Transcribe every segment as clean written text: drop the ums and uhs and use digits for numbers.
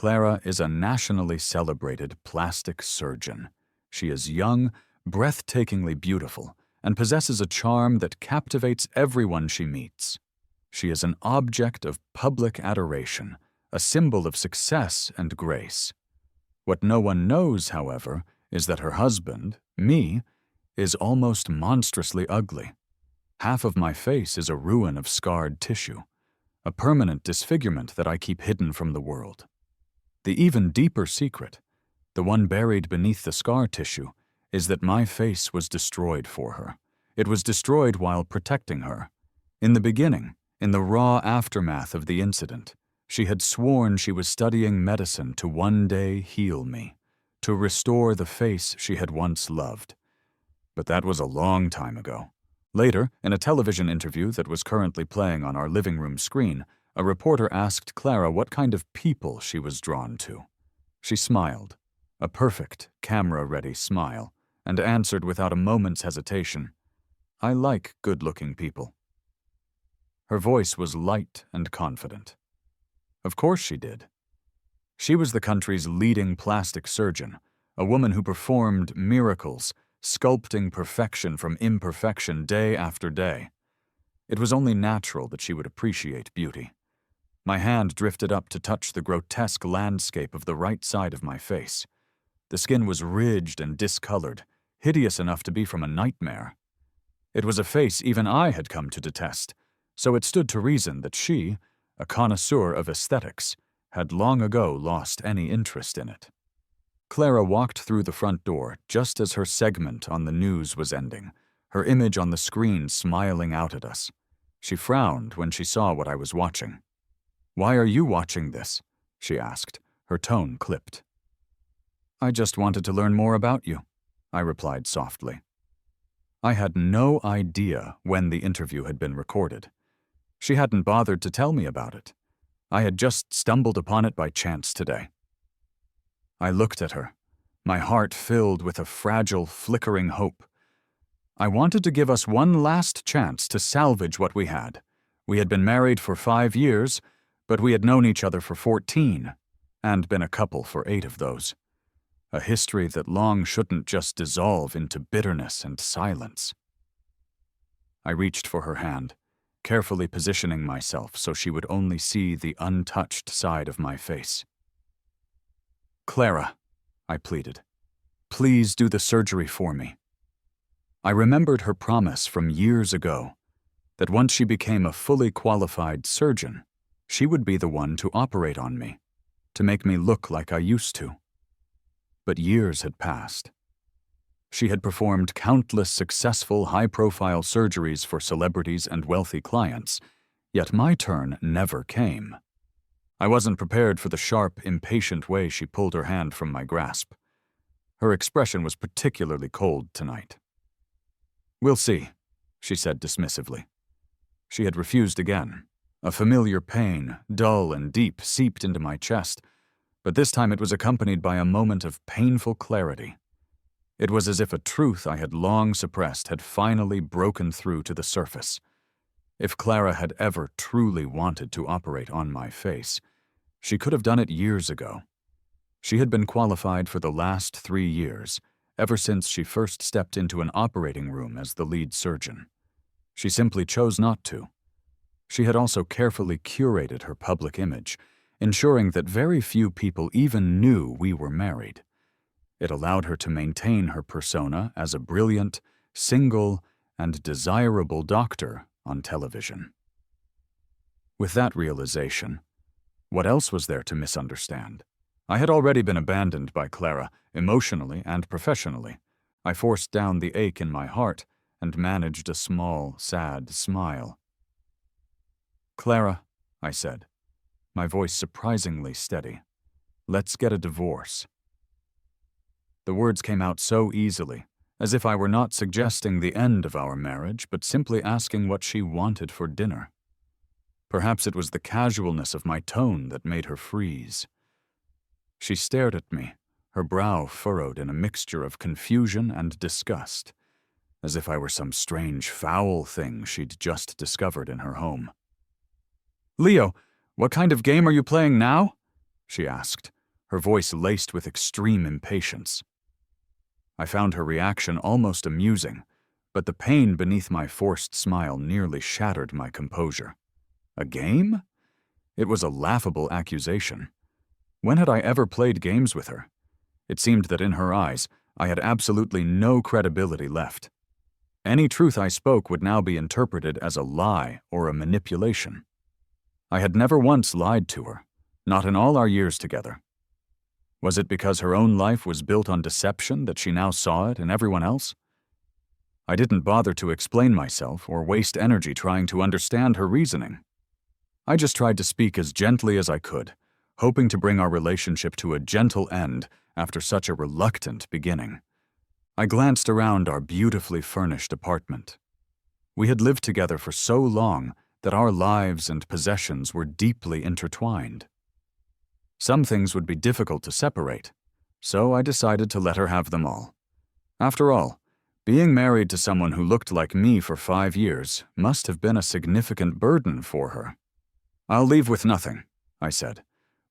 Clara is a nationally celebrated plastic surgeon. She is young, breathtakingly beautiful, and possesses a charm that captivates everyone she meets. She is an object of public adoration, a symbol of success and grace. What no one knows, however, is that her husband, me, is almost monstrously ugly. Half of my face is a ruin of scarred tissue, a permanent disfigurement that I keep hidden from the world. The even deeper secret, the one buried beneath the scar tissue, is that my face was destroyed for her. It was destroyed while protecting her. In the beginning, in the raw aftermath of the incident, she had sworn she was studying medicine to one day heal me, to restore the face she had once loved. But that was a long time ago. Later, in a television interview that was currently playing on our living room screen, a reporter asked Clara what kind of people she was drawn to. She smiled, a perfect, camera-ready smile, and answered without a moment's hesitation, "I like good-looking people." Her voice was light and confident. Of course she did. She was the country's leading plastic surgeon, a woman who performed miracles, sculpting perfection from imperfection day after day. It was only natural that she would appreciate beauty. My hand drifted up to touch the grotesque landscape of the right side of my face. The skin was ridged and discolored, hideous enough to be from a nightmare. It was a face even I had come to detest, so it stood to reason that she, a connoisseur of aesthetics, had long ago lost any interest in it. Clara walked through the front door just as her segment on the news was ending, her image on the screen smiling out at us. She frowned when she saw what I was watching. "Why are you watching this?" she asked, her tone clipped. "I just wanted to learn more about you," I replied softly. I had no idea when the interview had been recorded. She hadn't bothered to tell me about it. I had just stumbled upon it by chance today. I looked at her, my heart filled with a fragile, flickering hope. I wanted to give us one last chance to salvage what we had. We had been married for 5 years, but we had known each other for 14, and been a couple for 8 of those. A history that long shouldn't just dissolve into bitterness and silence. I reached for her hand, carefully positioning myself so she would only see the untouched side of my face. "Clara," I pleaded, "please do the surgery for me." I remembered her promise from years ago, that once she became a fully qualified surgeon, she would be the one to operate on me, to make me look like I used to. But years had passed. She had performed countless successful, high-profile surgeries for celebrities and wealthy clients, yet my turn never came. I wasn't prepared for the sharp, impatient way she pulled her hand from my grasp. Her expression was particularly cold tonight. "We'll see," she said dismissively. She had refused again. A familiar pain, dull and deep, seeped into my chest, but this time it was accompanied by a moment of painful clarity. It was as if a truth I had long suppressed had finally broken through to the surface. If Clara had ever truly wanted to operate on my face, she could have done it years ago. She had been qualified for the last 3 years, ever since she first stepped into an operating room as the lead surgeon. She simply chose not to. She had also carefully curated her public image, ensuring that very few people even knew we were married. It allowed her to maintain her persona as a brilliant, single, and desirable doctor on television. With that realization, what else was there to misunderstand? I had already been abandoned by Clara, emotionally and professionally. I forced down the ache in my heart and managed a small, sad smile. "Clara," I said, my voice surprisingly steady, "let's get a divorce." The words came out so easily, as if I were not suggesting the end of our marriage, but simply asking what she wanted for dinner. Perhaps it was the casualness of my tone that made her freeze. She stared at me, her brow furrowed in a mixture of confusion and disgust, as if I were some strange foul thing she'd just discovered in her home. "Leo, what kind of game are you playing now?" she asked, her voice laced with extreme impatience. I found her reaction almost amusing, but the pain beneath my forced smile nearly shattered my composure. A game? It was a laughable accusation. When had I ever played games with her? It seemed that in her eyes, I had absolutely no credibility left. Any truth I spoke would now be interpreted as a lie or a manipulation. I had never once lied to her, not in all our years together. Was it because her own life was built on deception that she now saw it in everyone else? I didn't bother to explain myself or waste energy trying to understand her reasoning. I just tried to speak as gently as I could, hoping to bring our relationship to a gentle end after such a reluctant beginning. I glanced around our beautifully furnished apartment. We had lived together for so long that our lives and possessions were deeply intertwined. Some things would be difficult to separate, so I decided to let her have them all. After all, being married to someone who looked like me for 5 years must have been a significant burden for her. "I'll leave with nothing," I said.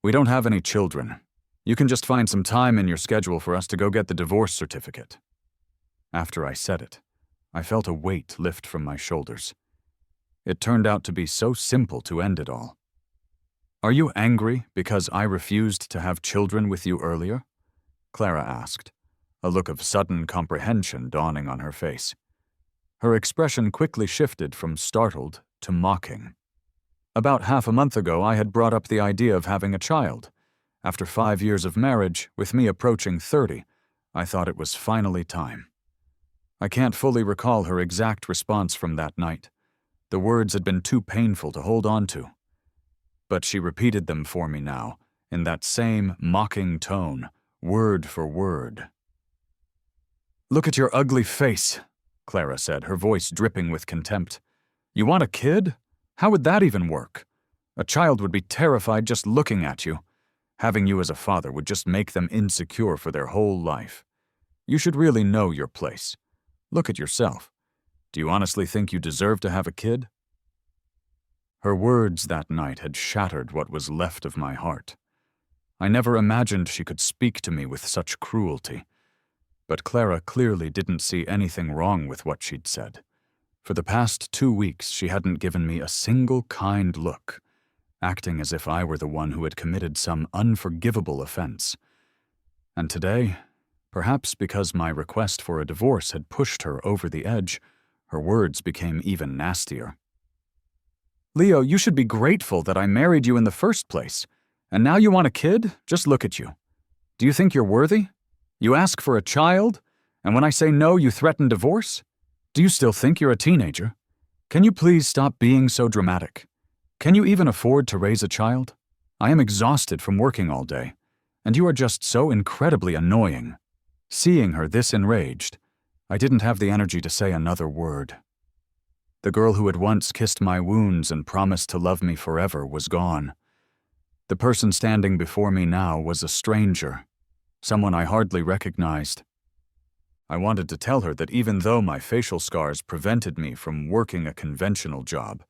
"We don't have any children. You can just find some time in your schedule for us to go get the divorce certificate." After I said it, I felt a weight lift from my shoulders. It turned out to be so simple to end it all. "Are you angry because I refused to have children with you earlier?" Clara asked, a look of sudden comprehension dawning on her face. Her expression quickly shifted from startled to mocking. About half a month ago, I had brought up the idea of having a child. After 5 years of marriage, with me approaching 30, I thought it was finally time. I can't fully recall her exact response from that night. The words had been too painful to hold on to. But she repeated them for me now, in that same mocking tone, word for word. "Look at your ugly face," Clara said, her voice dripping with contempt. "You want a kid? How would that even work? A child would be terrified just looking at you. Having you as a father would just make them insecure for their whole life. You should really know your place. Look at yourself. Do you honestly think you deserve to have a kid?" Her words that night had shattered what was left of my heart. I never imagined she could speak to me with such cruelty. But Clara clearly didn't see anything wrong with what she'd said. For the past 2 weeks, she hadn't given me a single kind look, acting as if I were the one who had committed some unforgivable offense. And today, perhaps because my request for a divorce had pushed her over the edge, her words became even nastier. "Leo, you should be grateful that I married you in the first place. And now you want a kid? Just look at you. Do you think you're worthy? You ask for a child, and when I say no, you threaten divorce? Do you still think you're a teenager? Can you please stop being so dramatic? Can you even afford to raise a child? I am exhausted from working all day, and you are just so incredibly annoying." Seeing her this enraged, I didn't have the energy to say another word. The girl who had once kissed my wounds and promised to love me forever was gone. The person standing before me now was a stranger, someone I hardly recognized. I wanted to tell her that even though my facial scars prevented me from working a conventional job,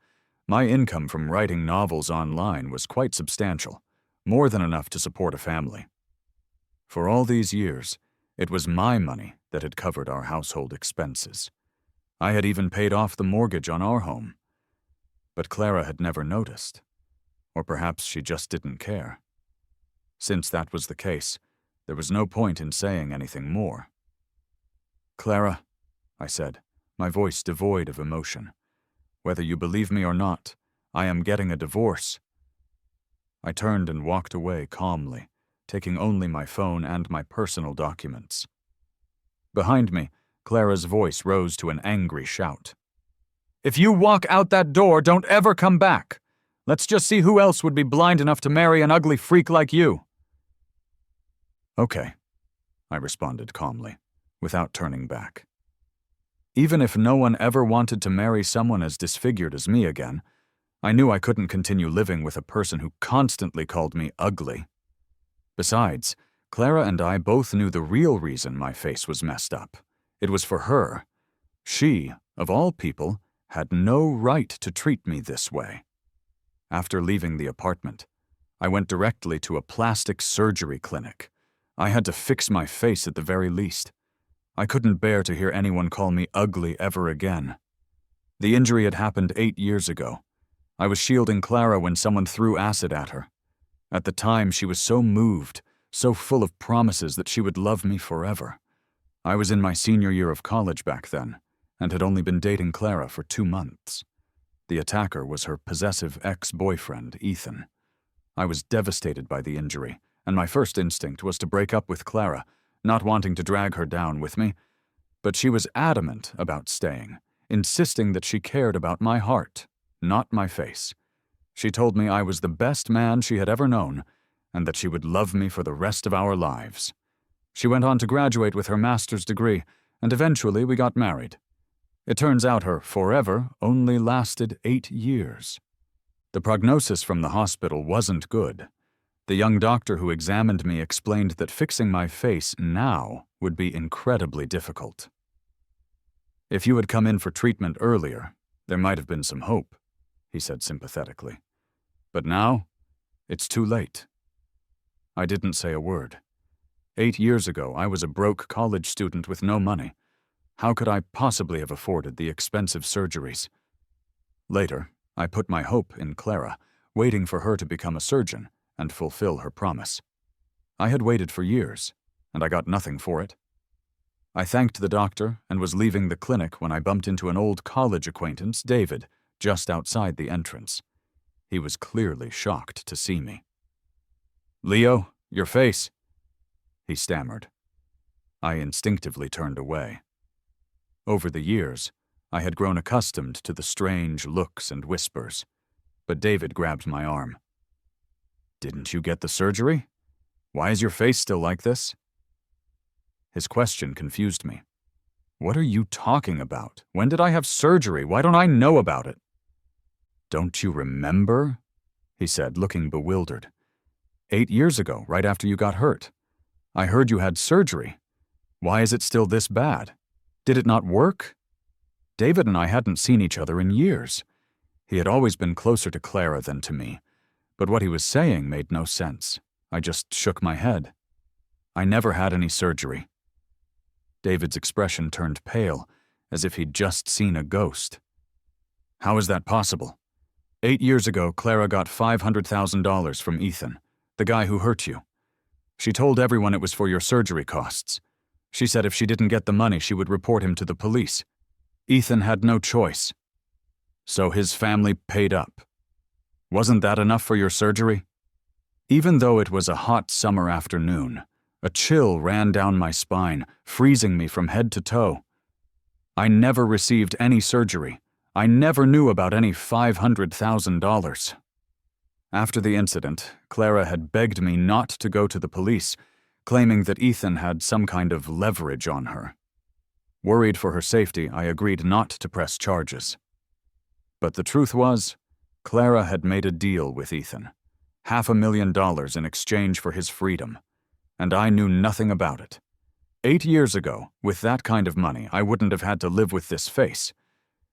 my income from writing novels online was quite substantial, more than enough to support a family. For all these years, it was my money that had covered our household expenses. I had even paid off the mortgage on our home. But Clara had never noticed. Or perhaps she just didn't care. Since that was the case, there was no point in saying anything more. "Clara," I said, my voice devoid of emotion, "whether you believe me or not, I am getting a divorce." I turned and walked away calmly, taking only my phone and my personal documents. Behind me, Clara's voice rose to an angry shout. "If you walk out that door, don't ever come back. Let's just see who else would be blind enough to marry an ugly freak like you." "Okay," I responded calmly, without turning back. Even if no one ever wanted to marry someone as disfigured as me again, I knew I couldn't continue living with a person who constantly called me ugly. Besides, Clara and I both knew the real reason my face was messed up. It was for her. She, of all people, had no right to treat me this way. After leaving the apartment, I went directly to a plastic surgery clinic. I had to fix my face at the very least. I couldn't bear to hear anyone call me ugly ever again. The injury had happened 8 years ago. I was shielding Clara when someone threw acid at her. At the time, she was so moved, so full of promises that she would love me forever. I was in my senior year of college back then, and had only been dating Clara for 2 months. The attacker was her possessive ex-boyfriend, Ethan. I was devastated by the injury, and my first instinct was to break up with Clara, not wanting to drag her down with me. But she was adamant about staying, insisting that she cared about my heart, not my face. She told me I was the best man she had ever known, and that she would love me for the rest of our lives. She went on to graduate with her master's degree, and eventually we got married. It turns out her forever only lasted 8 years. The prognosis from the hospital wasn't good. The young doctor who examined me explained that fixing my face now would be incredibly difficult. "If you had come in for treatment earlier, there might have been some hope," he said sympathetically. "But now, it's too late." I didn't say a word. 8 years ago, I was a broke college student with no money. How could I possibly have afforded the expensive surgeries? Later, I put my hope in Clara, waiting for her to become a surgeon and fulfill her promise. I had waited for years, and I got nothing for it. I thanked the doctor and was leaving the clinic when I bumped into an old college acquaintance, David, just outside the entrance. He was clearly shocked to see me. "Leo, your face," he stammered. I instinctively turned away. Over the years, I had grown accustomed to the strange looks and whispers, but David grabbed my arm. "Didn't you get the surgery? Why is your face still like this?" His question confused me. "What are you talking about? When did I have surgery? Why don't I know about it?" "Don't you remember?" he said, looking bewildered. 8 years ago, right after you got hurt. I heard you had surgery. Why is it still this bad? Did it not work?" David and I hadn't seen each other in years. He had always been closer to Clara than to me, but what he was saying made no sense. I just shook my head. "I never had any surgery." David's expression turned pale, as if he'd just seen a ghost. "How is that possible? 8 years ago, Clara got $500,000 from Ethan, the guy who hurt you. She told everyone it was for your surgery costs. She said if she didn't get the money, she would report him to the police. Ethan had no choice. So his family paid up. Wasn't that enough for your surgery?" Even though it was a hot summer afternoon, a chill ran down my spine, freezing me from head to toe. I never received any surgery. I never knew about any $500,000. After the incident, Clara had begged me not to go to the police, claiming that Ethan had some kind of leverage on her. Worried for her safety, I agreed not to press charges. But the truth was, Clara had made a deal with Ethan, $500,000 in exchange for his freedom, and I knew nothing about it. 8 years ago, with that kind of money, I wouldn't have had to live with this face.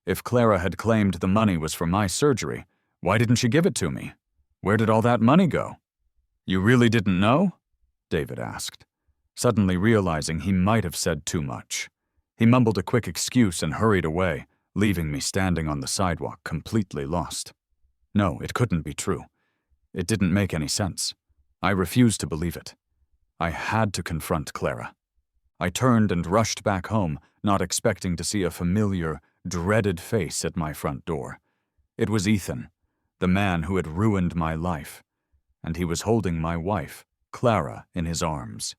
If Clara had claimed the money was for my surgery, why didn't she give it to me? Where did all that money go? "You really didn't know?" David asked, suddenly realizing he might have said too much. He mumbled a quick excuse and hurried away, leaving me standing on the sidewalk completely lost. No, it couldn't be true. It didn't make any sense. I refused to believe it. I had to confront Clara. I turned and rushed back home, not expecting to see a familiar, dreaded face at my front door. It was Ethan, the man who had ruined my life, and he was holding my wife, Clara, in his arms.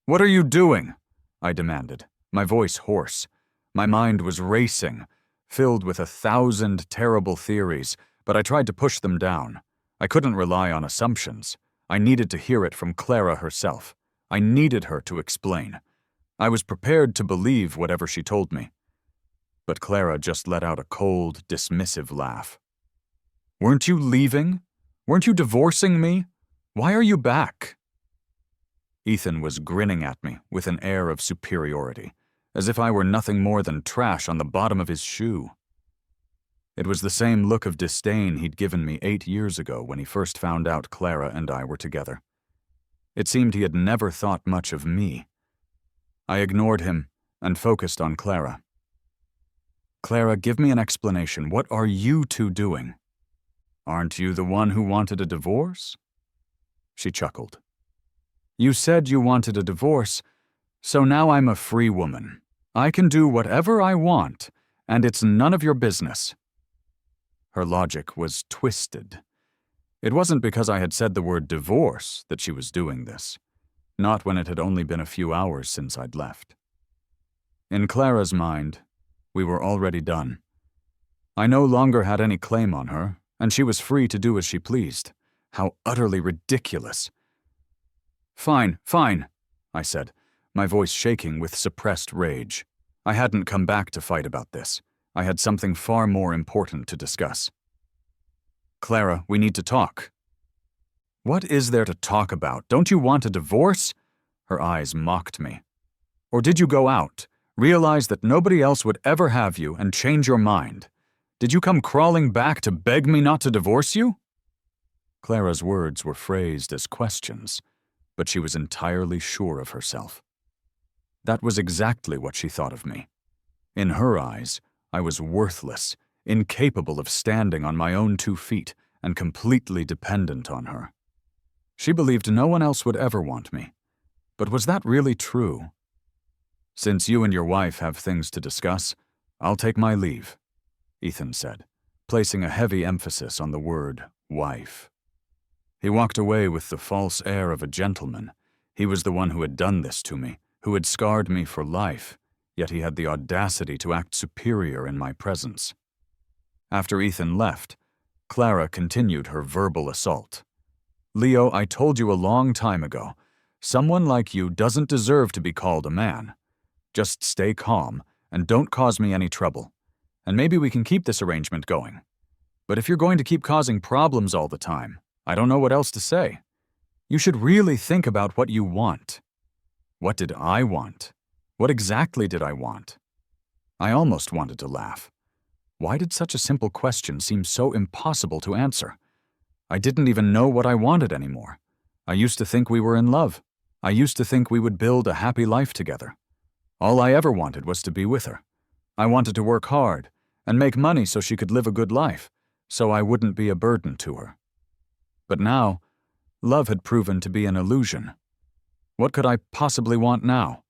"What are you doing?" I demanded, my voice hoarse. My mind was racing, filled with 1,000 terrible theories, but I tried to push them down. I couldn't rely on assumptions. I needed to hear it from Clara herself. I needed her to explain. I was prepared to believe whatever she told me. But Clara just let out a cold, dismissive laugh. "Weren't you leaving? Weren't you divorcing me? Why are you back?" Ethan was grinning at me with an air of superiority, as if I were nothing more than trash on the bottom of his shoe. It was the same look of disdain he'd given me 8 years ago when he first found out Clara and I were together. It seemed he had never thought much of me. I ignored him and focused on Clara. Clara, give me an explanation. What are you two doing? Aren't you the one who wanted a divorce? She chuckled. You said you wanted a divorce, so now I'm a free woman. I can do whatever I want, and it's none of your business. Her logic was twisted. It wasn't because I had said the word divorce that she was doing this, not when it had only been a few hours since I'd left. In Clara's mind, we were already done. I no longer had any claim on her, and she was free to do as she pleased. How utterly ridiculous. Fine, I said, my voice shaking with suppressed rage. I hadn't come back to fight about this. I had something far more important to discuss. Clara, we need to talk. What is there to talk about? Don't you want a divorce? Her eyes mocked me. Or did you go out, realize that nobody else would ever have you, and change your mind? Did you come crawling back to beg me not to divorce you? Clara's words were phrased as questions, but she was entirely sure of herself. That was exactly what she thought of me. In her eyes, I was worthless, incapable of standing on my own 2 feet, and completely dependent on her. She believed no one else would ever want me. But was that really true? Since you and your wife have things to discuss, I'll take my leave, Ethan said, placing a heavy emphasis on the word wife. He walked away with the false air of a gentleman. He was the one who had done this to me, who had scarred me for life, yet he had the audacity to act superior in my presence. After Ethan left, Clara continued her verbal assault. Leo, I told you a long time ago, someone like you doesn't deserve to be called a man. Just stay calm and don't cause me any trouble, and maybe we can keep this arrangement going. But if you're going to keep causing problems all the time, I don't know what else to say. You should really think about what you want. What did I want? What exactly did I want? I almost wanted to laugh. Why did such a simple question seem so impossible to answer? I didn't even know what I wanted anymore. I used to think we were in love. I used to think we would build a happy life together. All I ever wanted was to be with her. I wanted to work hard and make money so she could live a good life, so I wouldn't be a burden to her. But now, love had proven to be an illusion. What could I possibly want now?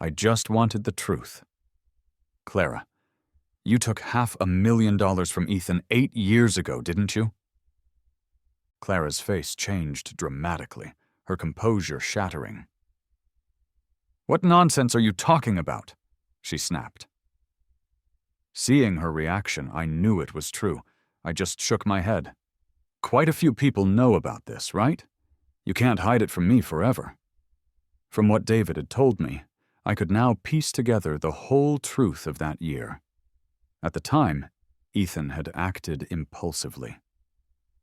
I just wanted the truth. Clara, you took $500,000 from Ethan 8 years ago, didn't you? Clara's face changed dramatically, her composure shattering. What nonsense are you talking about? She snapped. Seeing her reaction, I knew it was true. I just shook my head. Quite a few people know about this, right? You can't hide it from me forever. From what David had told me, I could now piece together the whole truth of that year. At the time, Ethan had acted impulsively.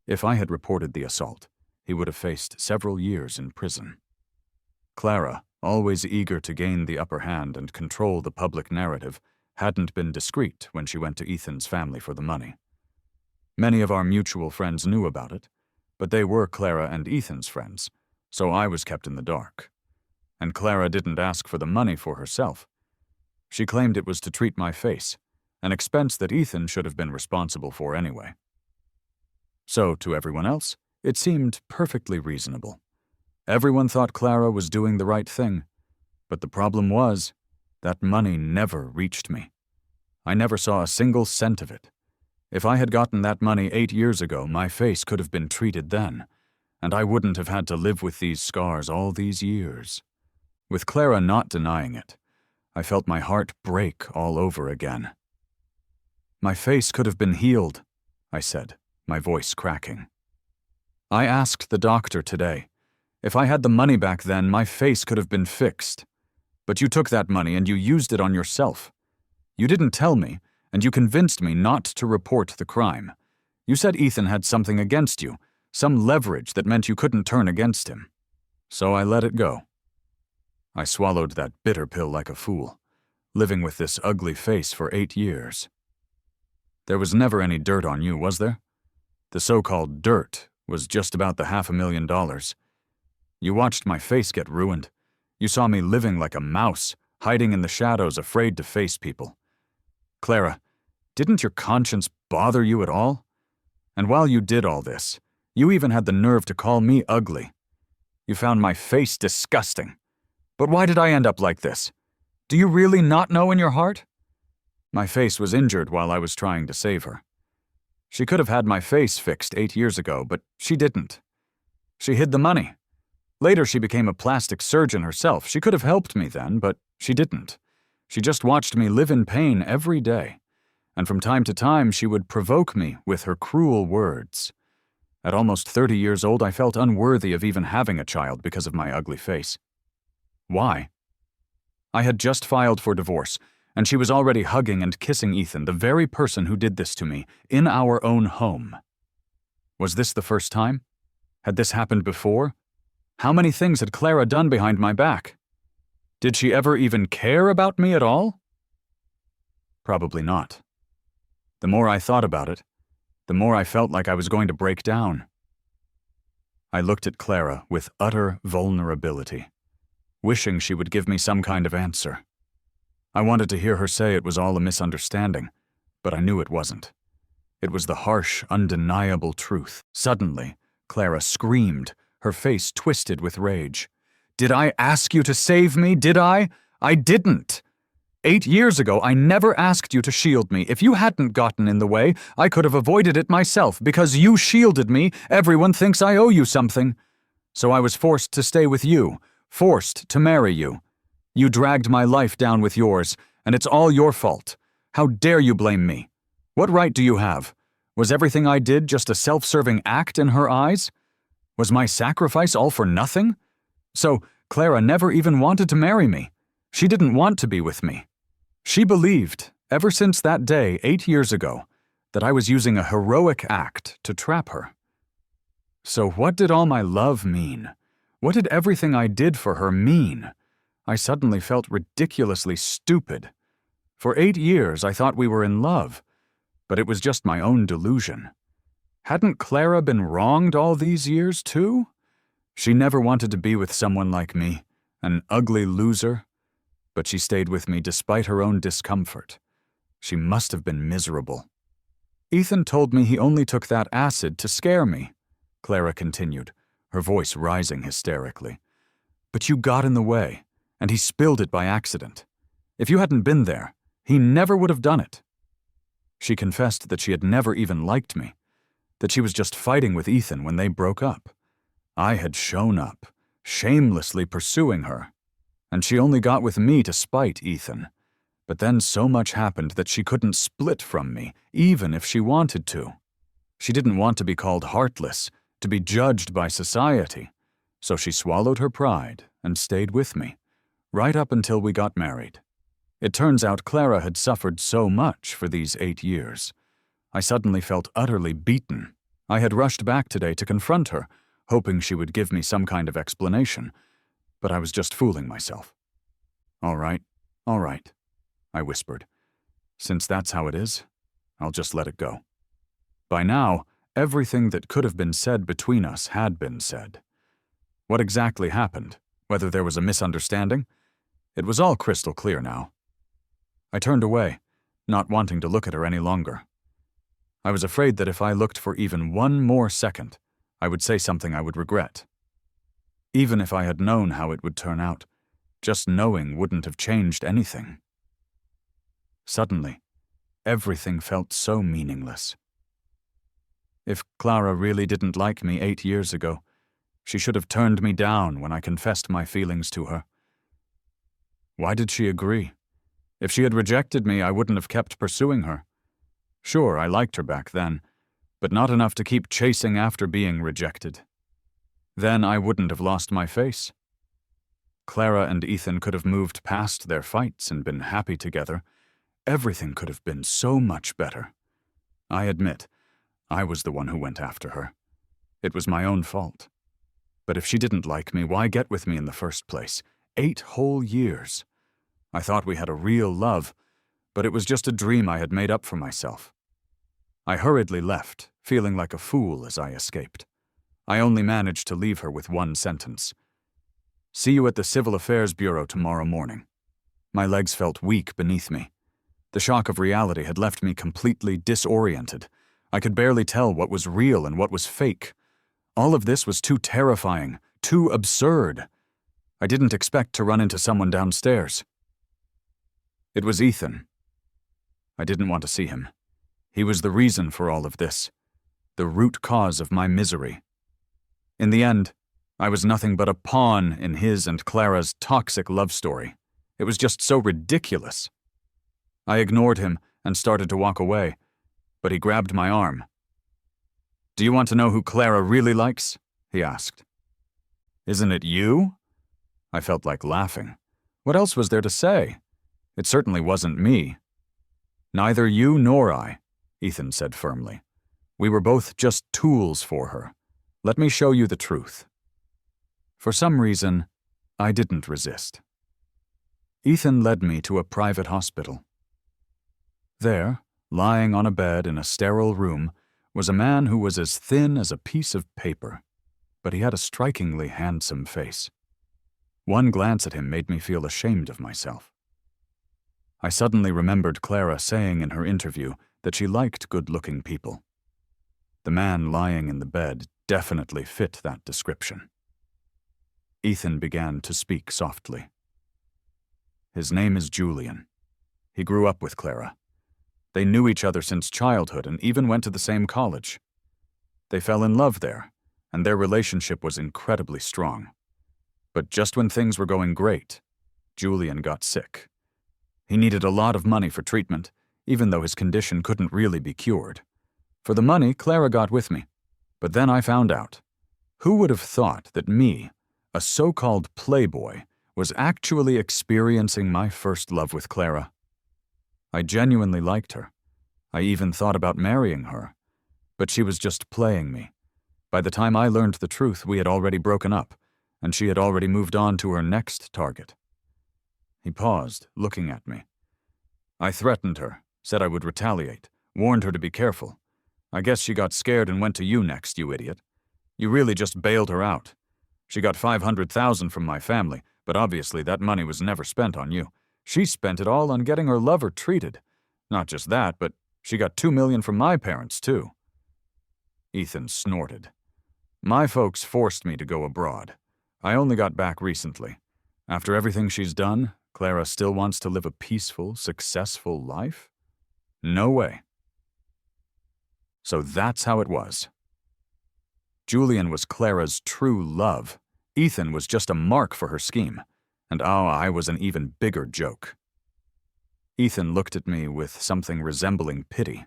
If I had reported the assault, he would have faced several years in prison. Clara, always eager to gain the upper hand and control the public narrative, hadn't been discreet when she went to Ethan's family for the money. Many of our mutual friends knew about it, but they were Clara and Ethan's friends, so I was kept in the dark. And Clara didn't ask for the money for herself. She claimed it was to treat my face, an expense that Ethan should have been responsible for anyway. So, to everyone else, it seemed perfectly reasonable. Everyone thought Clara was doing the right thing, but the problem was, that money never reached me. I never saw a single cent of it. If I had gotten that money 8 years ago, my face could have been treated then, and I wouldn't have had to live with these scars all these years. With Clara not denying it, I felt my heart break all over again. My face could have been healed, I said, my voice cracking. I asked the doctor today. If I had the money back then, my face could have been fixed. But you took that money and you used it on yourself. You didn't tell me, and you convinced me not to report the crime. You said Ethan had something against you, some leverage that meant you couldn't turn against him. So I let it go. I swallowed that bitter pill like a fool, living with this ugly face for 8 years. There was never any dirt on you, was there? The so-called dirt was just about the $500,000. You watched my face get ruined. You saw me living like a mouse, hiding in the shadows, afraid to face people. Clara, didn't your conscience bother you at all? And while you did all this, you even had the nerve to call me ugly. You found my face disgusting. But why did I end up like this? Do you really not know in your heart? My face was injured while I was trying to save her. She could have had my face fixed 8 years ago, but she didn't. She hid the money. Later she became a plastic surgeon herself. She could have helped me then, but she didn't. She just watched me live in pain every day. And from time to time she would provoke me with her cruel words. At almost 30 years old, I felt unworthy of even having a child because of my ugly face. Why? I had just filed for divorce, and she was already hugging and kissing Ethan, the very person who did this to me, in our own home. Was this the first time? Had this happened before? How many things had Clara done behind my back? Did she ever even care about me at all? Probably not. The more I thought about it, the more I felt like I was going to break down. I looked at Clara with utter vulnerability, wishing she would give me some kind of answer. I wanted to hear her say it was all a misunderstanding, but I knew it wasn't. It was the harsh, undeniable truth. Suddenly, Clara screamed, her face twisted with rage. Did I ask you to save me, did I? I didn't! 8 years ago, I never asked you to shield me. If you hadn't gotten in the way, I could have avoided it myself. Because you shielded me, everyone thinks I owe you something. So I was forced to stay with you, forced to marry you. You dragged my life down with yours, and it's all your fault. How dare you blame me? What right do you have? Was everything I did just a self-serving act in her eyes? Was my sacrifice all for nothing? So, Clara never even wanted to marry me. She didn't want to be with me. She believed, ever since that day 8 years ago, that I was using a heroic act to trap her. So what did all my love mean? What did everything I did for her mean? I suddenly felt ridiculously stupid. For 8 years I thought we were in love, but it was just my own delusion. Hadn't Clara been wronged all these years, too? She never wanted to be with someone like me, an ugly loser. But she stayed with me despite her own discomfort. She must have been miserable. Ethan told me he only took that acid to scare me, Clara continued, her voice rising hysterically. But you got in the way, and he spilled it by accident. If you hadn't been there, he never would have done it. She confessed that she had never even liked me, that she was just fighting with Ethan when they broke up. I had shown up, shamelessly pursuing her. And she only got with me to spite Ethan. But then so much happened that she couldn't split from me, even if she wanted to. She didn't want to be called heartless, to be judged by society. So she swallowed her pride and stayed with me, right up until we got married. It turns out Clara had suffered so much for these 8 years. I suddenly felt utterly beaten. I had rushed back today to confront her, hoping she would give me some kind of explanation. But I was just fooling myself. All right, I whispered. Since that's how it is, I'll just let it go. By now, everything that could have been said between us had been said. What exactly happened? Whether there was a misunderstanding? It was all crystal clear now. I turned away, not wanting to look at her any longer. I was afraid that if I looked for even one more second, I would say something I would regret. Even if I had known how it would turn out, just knowing wouldn't have changed anything. Suddenly, everything felt so meaningless. If Clara really didn't like me 8 years ago, she should have turned me down when I confessed my feelings to her. Why did she agree? If she had rejected me, I wouldn't have kept pursuing her. Sure, I liked her back then, but not enough to keep chasing after being rejected. Then I wouldn't have lost my face. Clara and Ethan could have moved past their fights and been happy together. Everything could have been so much better. I admit, I was the one who went after her. It was my own fault. But if she didn't like me, why get with me in the first place? 8 whole years. I thought we had a real love, but it was just a dream I had made up for myself. I hurriedly left, feeling like a fool as I escaped. I only managed to leave her with one sentence. "See you at the Civil Affairs Bureau tomorrow morning." My legs felt weak beneath me. The shock of reality had left me completely disoriented. I could barely tell what was real and what was fake. All of this was too terrifying, too absurd. I didn't expect to run into someone downstairs. It was Ethan. I didn't want to see him. He was the reason for all of this, the root cause of my misery. In the end, I was nothing but a pawn in his and Clara's toxic love story. It was just so ridiculous. I ignored him and started to walk away, but he grabbed my arm. "Do you want to know who Clara really likes?" he asked. "Isn't it you?" I felt like laughing. What else was there to say? It certainly wasn't me. "Neither you nor I," Ethan said firmly. "We were both just tools for her. Let me show you the truth." For some reason, I didn't resist. Ethan led me to a private hospital. There, lying on a bed in a sterile room, was a man who was as thin as a piece of paper, but he had a strikingly handsome face. One glance at him made me feel ashamed of myself. I suddenly remembered Clara saying in her interview that she liked good-looking people. The man lying in the bed definitely fit that description. Ethan began to speak softly. "His name is Julian. He grew up with Clara. They knew each other since childhood and even went to the same college. They fell in love there, and their relationship was incredibly strong. But just when things were going great, Julian got sick. He needed a lot of money for treatment, even though his condition couldn't really be cured. For the money, Clara got with me. But then I found out. Who would have thought that me, a so-called playboy, was actually experiencing my first love with Clara? I genuinely liked her. I even thought about marrying her. But she was just playing me. By the time I learned the truth, we had already broken up, and she had already moved on to her next target." He paused, looking at me. "I threatened her, said I would retaliate, warned her to be careful. I guess she got scared and went to you next, you idiot. You really just bailed her out. She got $500,000 from my family, but obviously that money was never spent on you. She spent it all on getting her lover treated. Not just that, but she got $2 million from my parents, too." Ethan snorted. "My folks forced me to go abroad. I only got back recently. After everything she's done, Clara still wants to live a peaceful, successful life? No way." So that's how it was. Julian was Clara's true love. Ethan was just a mark for her scheme. And I was an even bigger joke. Ethan looked at me with something resembling pity.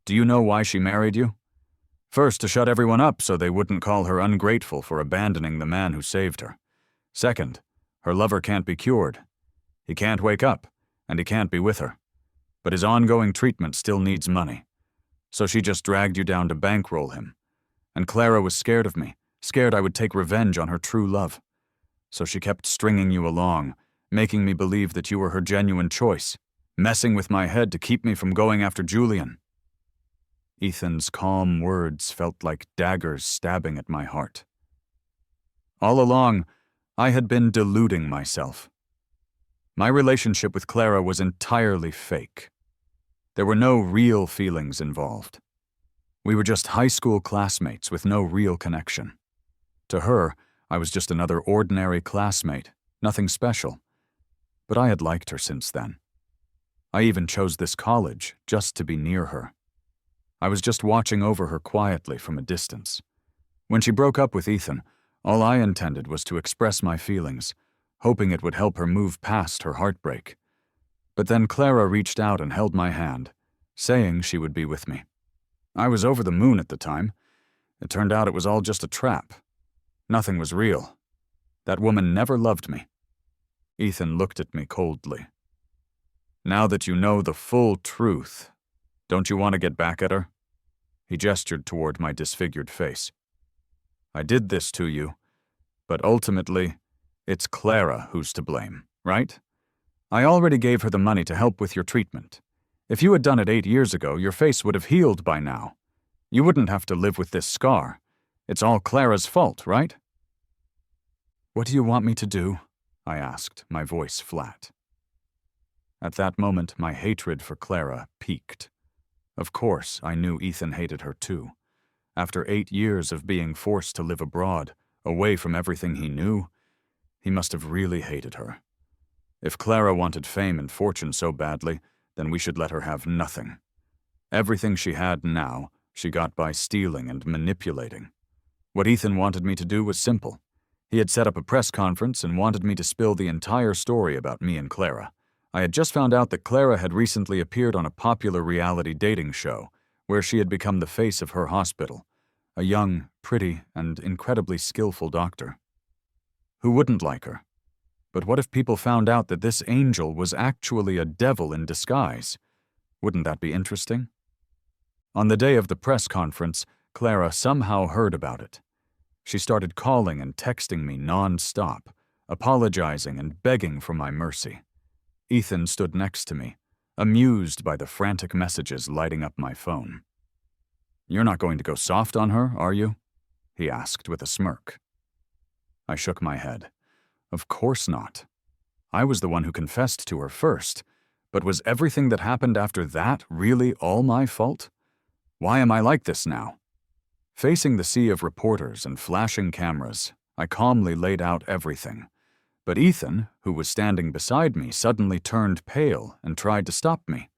"Do you know why she married you? First, to shut everyone up so they wouldn't call her ungrateful for abandoning the man who saved her. Second, her lover can't be cured. He can't wake up, and he can't be with her. But his ongoing treatment still needs money. So she just dragged you down to bankroll him. And Clara was scared of me, scared I would take revenge on her true love. So she kept stringing you along, making me believe that you were her genuine choice, messing with my head to keep me from going after Julian." Ethan's calm words felt like daggers stabbing at my heart. All along, I had been deluding myself. My relationship with Clara was entirely fake. There were no real feelings involved. We were just high school classmates with no real connection. To her, I was just another ordinary classmate, nothing special. But I had liked her since then. I even chose this college just to be near her. I was just watching over her quietly from a distance. When she broke up with Ethan, all I intended was to express my feelings, hoping it would help her move past her heartbreak. But then Clara reached out and held my hand, saying she would be with me. I was over the moon at the time. It turned out it was all just a trap. Nothing was real. That woman never loved me. Ethan looked at me coldly. "Now that you know the full truth, don't you want to get back at her?" He gestured toward my disfigured face. "I did this to you, but ultimately, it's Clara who's to blame, right? I already gave her the money to help with your treatment. If you had done it 8 years ago, your face would have healed by now. You wouldn't have to live with this scar. It's all Clara's fault, right?" "What do you want me to do?" I asked, my voice flat. At that moment, my hatred for Clara peaked. Of course, I knew Ethan hated her too. After 8 years of being forced to live abroad, away from everything he knew, he must have really hated her. If Clara wanted fame and fortune so badly, then we should let her have nothing. Everything she had now, she got by stealing and manipulating. What Ethan wanted me to do was simple. He had set up a press conference and wanted me to spill the entire story about me and Clara. I had just found out that Clara had recently appeared on a popular reality dating show, where she had become the face of her hospital, a young, pretty, and incredibly skillful doctor. Who wouldn't like her? But what if people found out that this angel was actually a devil in disguise? Wouldn't that be interesting? On the day of the press conference, Clara somehow heard about it. She started calling and texting me non-stop, apologizing and begging for my mercy. Ethan stood next to me, amused by the frantic messages lighting up my phone. "You're not going to go soft on her, are you?" he asked with a smirk. I shook my head. Of course not. I was the one who confessed to her first, but was everything that happened after that really all my fault? Why am I like this now? Facing the sea of reporters and flashing cameras, I calmly laid out everything. But Ethan, who was standing beside me, suddenly turned pale and tried to stop me.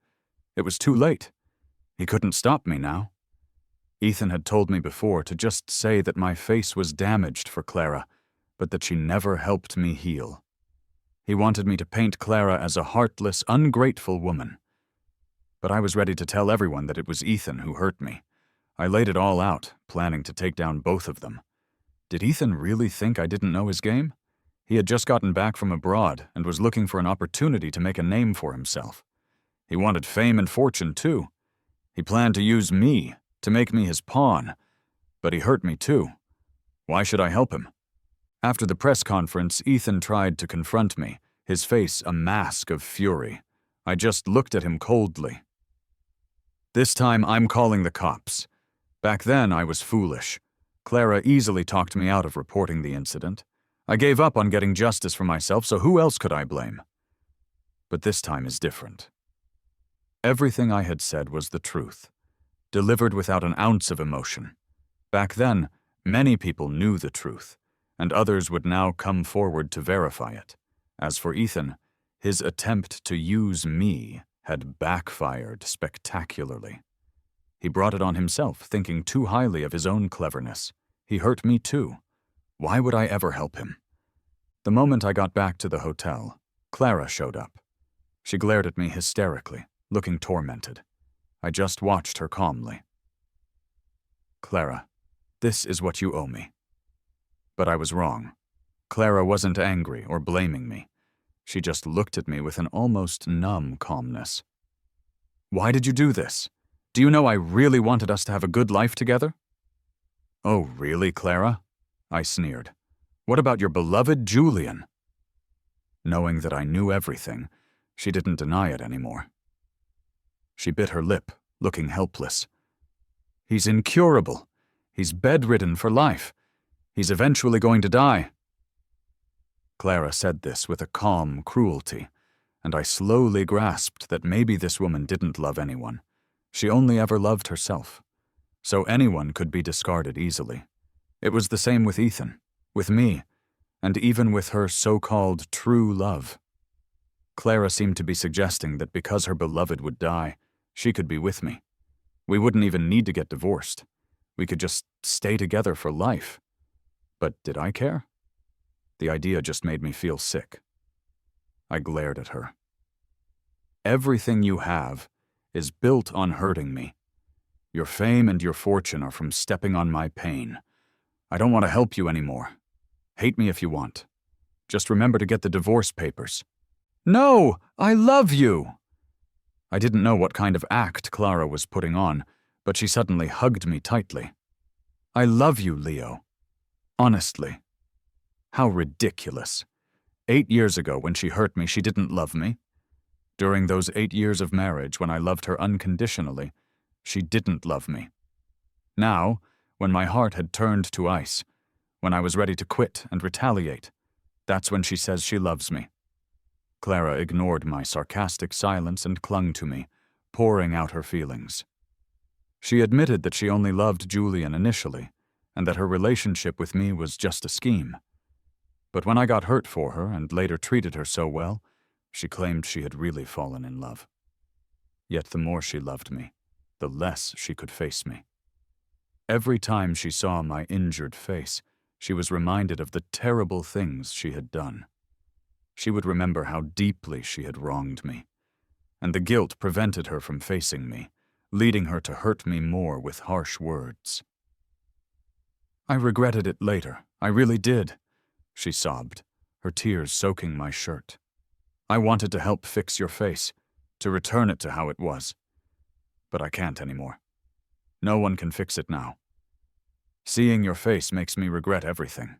It was too late. He couldn't stop me now. Ethan had told me before to just say that my face was damaged for Clara, but that she never helped me heal. He wanted me to paint Clara as a heartless, ungrateful woman. But I was ready to tell everyone that it was Ethan who hurt me. I laid it all out, planning to take down both of them. Did Ethan really think I didn't know his game? He had just gotten back from abroad and was looking for an opportunity to make a name for himself. He wanted fame and fortune too. He planned to use me, to make me his pawn. But he hurt me too. Why should I help him? After the press conference, Ethan tried to confront me, his face a mask of fury. I just looked at him coldly. "This time I'm calling the cops. Back then I was foolish. Clara easily talked me out of reporting the incident. I gave up on getting justice for myself, so who else could I blame? But this time is different." Everything I had said was the truth, delivered without an ounce of emotion. Back then, many people knew the truth, and others would now come forward to verify it. As for Ethan, his attempt to use me had backfired spectacularly. He brought it on himself, thinking too highly of his own cleverness. He hurt me too. Why would I ever help him? The moment I got back to the hotel, Clara showed up. She glared at me hysterically, looking tormented. I just watched her calmly. "Clara, this is what you owe me." But I was wrong. Clara wasn't angry or blaming me. She just looked at me with an almost numb calmness. "Why did you do this? Do you know I really wanted us to have a good life together?" "Oh, really, Clara?" I sneered. "What about your beloved Julian?" Knowing that I knew everything, she didn't deny it anymore. She bit her lip, looking helpless. "He's incurable. He's bedridden for life. He's eventually going to die." Clara said this with a calm cruelty, and I slowly grasped that maybe this woman didn't love anyone. She only ever loved herself. So anyone could be discarded easily. It was the same with Ethan, with me, and even with her so-called true love. Clara seemed to be suggesting that because her beloved would die, she could be with me. We wouldn't even need to get divorced. We could just stay together for life. But did I care? The idea just made me feel sick. I glared at her. "Everything you have is built on hurting me. Your fame and your fortune are from stepping on my pain. I don't want to help you anymore. Hate me if you want. Just remember to get the divorce papers." "No, I love you!" I didn't know what kind of act Clara was putting on, but she suddenly hugged me tightly. "I love you, Leo. Honestly." How ridiculous. 8 years ago, when she hurt me, she didn't love me. During those 8 years of marriage, when I loved her unconditionally, she didn't love me. Now, when my heart had turned to ice, when I was ready to quit and retaliate, that's when she says she loves me. Clara ignored my sarcastic silence and clung to me, pouring out her feelings. She admitted that she only loved Julian initially, and that her relationship with me was just a scheme. But when I got hurt for her and later treated her so well, she claimed she had really fallen in love. Yet the more she loved me, the less she could face me. Every time she saw my injured face, she was reminded of the terrible things she had done. She would remember how deeply she had wronged me, and the guilt prevented her from facing me, leading her to hurt me more with harsh words. "I regretted it later, I really did," she sobbed, her tears soaking my shirt. "I wanted to help fix your face, to return it to how it was. But I can't anymore. No one can fix it now. Seeing your face makes me regret everything.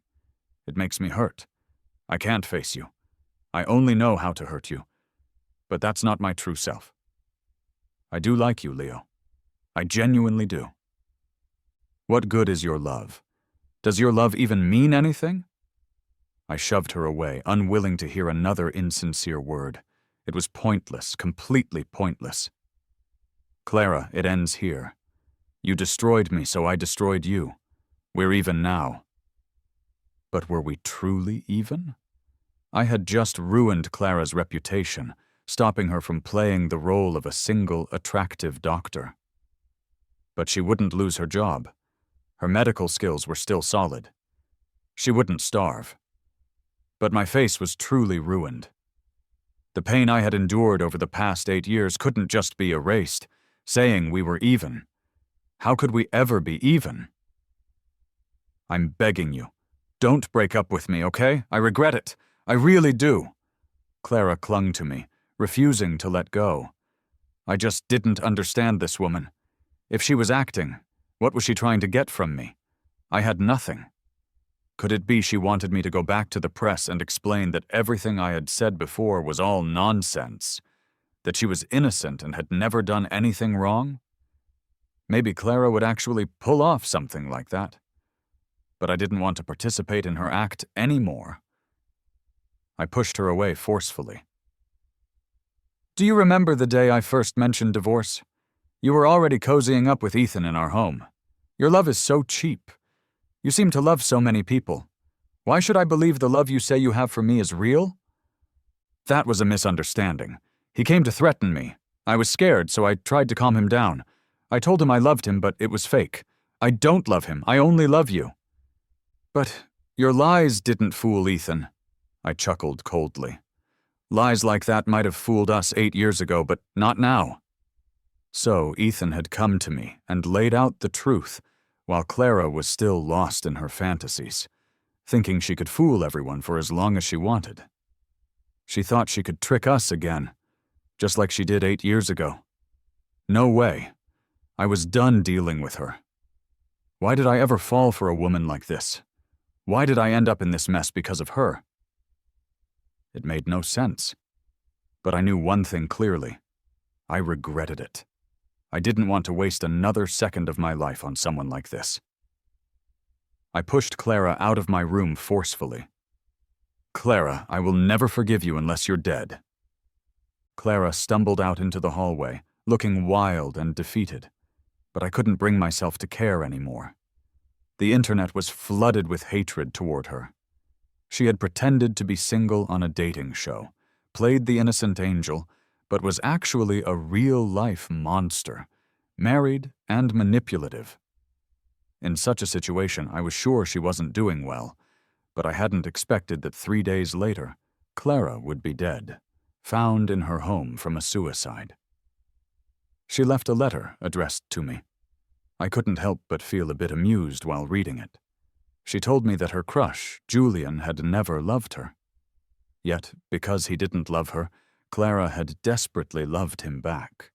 It makes me hurt. I can't face you. I only know how to hurt you. But that's not my true self. I do like you, Leo. I genuinely do. What good is your love? Does your love even mean anything?" I shoved her away, unwilling to hear another insincere word. It was pointless, completely pointless. "Clara, it ends here. You destroyed me, so I destroyed you. We're even now." But were we truly even? I had just ruined Clara's reputation, stopping her from playing the role of a single, attractive doctor. But she wouldn't lose her job. Her medical skills were still solid. She wouldn't starve. But my face was truly ruined. The pain I had endured over the past 8 years couldn't just be erased, saying we were even. How could we ever be even? "I'm begging you. Don't break up with me, okay? I regret it. I really do." Clara clung to me, refusing to let go. I just didn't understand this woman. If she was acting, what was she trying to get from me? I had nothing. Could it be she wanted me to go back to the press and explain that everything I had said before was all nonsense? That she was innocent and had never done anything wrong? Maybe Clara would actually pull off something like that. But I didn't want to participate in her act anymore. I pushed her away forcefully. "Do you remember the day I first mentioned divorce? You were already cozying up with Ethan in our home. Your love is so cheap. You seem to love so many people. Why should I believe the love you say you have for me is real?" That was a misunderstanding. He came to threaten me. I was scared, so I tried to calm him down. I told him I loved him, but it was fake. I don't love him. I only love you. "But your lies didn't fool Ethan," I chuckled coldly. "Lies like that might have fooled us 8 years ago, but not now." So Ethan had come to me and laid out the truth, while Clara was still lost in her fantasies, thinking she could fool everyone for as long as she wanted. She thought she could trick us again, just like she did 8 years ago. No way. I was done dealing with her. Why did I ever fall for a woman like this? Why did I end up in this mess because of her? It made no sense. But I knew one thing clearly. I regretted it. I didn't want to waste another second of my life on someone like this. I pushed Clara out of my room forcefully. "Clara, I will never forgive you unless you're dead." Clara stumbled out into the hallway, looking wild and defeated, but I couldn't bring myself to care anymore. The internet was flooded with hatred toward her. She had pretended to be single on a dating show, played the innocent angel, but was actually a real-life monster, married and manipulative. In such a situation, I was sure she wasn't doing well, but I hadn't expected that 3 days later, Clara would be dead, found in her home from a suicide. She left a letter addressed to me. I couldn't help but feel a bit amused while reading it. She told me that her crush, Julian, had never loved her. Yet, because he didn't love her, Clara had desperately loved him back.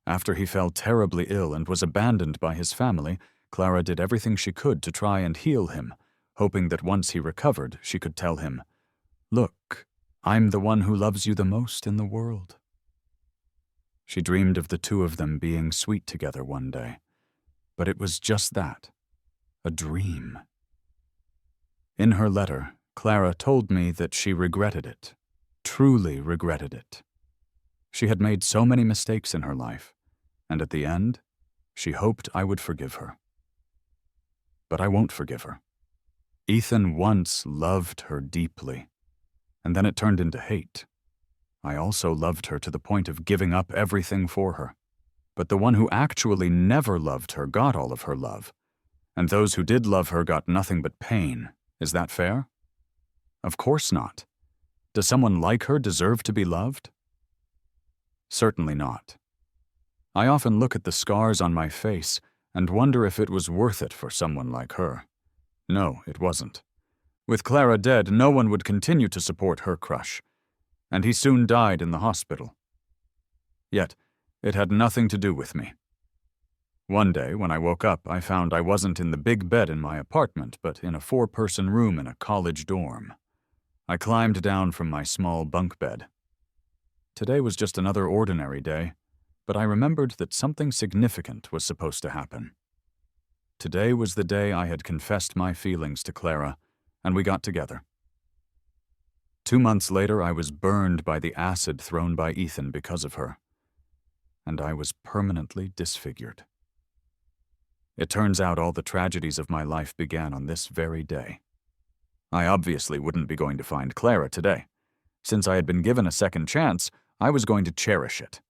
After he fell terribly ill and was abandoned by his family, Clara did everything she could to try and heal him, hoping that once he recovered, she could tell him, "Look, I'm the one who loves you the most in the world." She dreamed of the two of them being sweet together one day. But it was just that, a dream. In her letter, Clara told me that she regretted it, truly regretted it. She had made so many mistakes in her life, and at the end, she hoped I would forgive her. But I won't forgive her. Ethan once loved her deeply, and then it turned into hate. I also loved her to the point of giving up everything for her. But the one who actually never loved her got all of her love, and those who did love her got nothing but pain. Is that fair? Of course not. Does someone like her deserve to be loved? Certainly not. I often look at the scars on my face and wonder if it was worth it for someone like her. No, it wasn't. With Clara dead, no one would continue to support her crush, and he soon died in the hospital. Yet, it had nothing to do with me. One day, when I woke up, I found I wasn't in the big bed in my apartment, but in a 4-person room in a college dorm. I climbed down from my small bunk bed. Today was just another ordinary day, but I remembered that something significant was supposed to happen. Today was the day I had confessed my feelings to Clara, and we got together. 2 months later, I was burned by the acid thrown by Ethan because of her, and I was permanently disfigured. It turns out all the tragedies of my life began on this very day. I obviously wouldn't be going to find Clara today. Since I had been given a second chance, I was going to cherish it.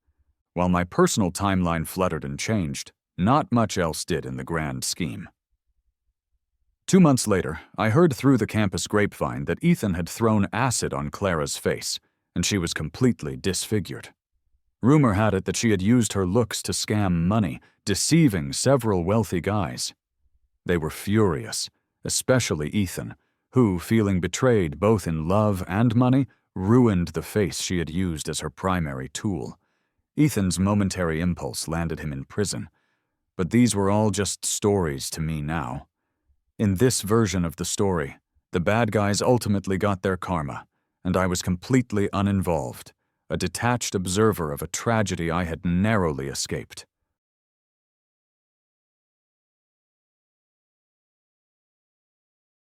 While my personal timeline fluttered and changed, not much else did in the grand scheme. 2 months later, I heard through the campus grapevine that Ethan had thrown acid on Clara's face, and she was completely disfigured. Rumor had it that she had used her looks to scam money, deceiving several wealthy guys. They were furious, especially Ethan, who, feeling betrayed both in love and money, ruined the face she had used as her primary tool. Ethan's momentary impulse landed him in prison, but these were all just stories to me now. In this version of the story, the bad guys ultimately got their karma, and I was completely uninvolved, a detached observer of a tragedy I had narrowly escaped.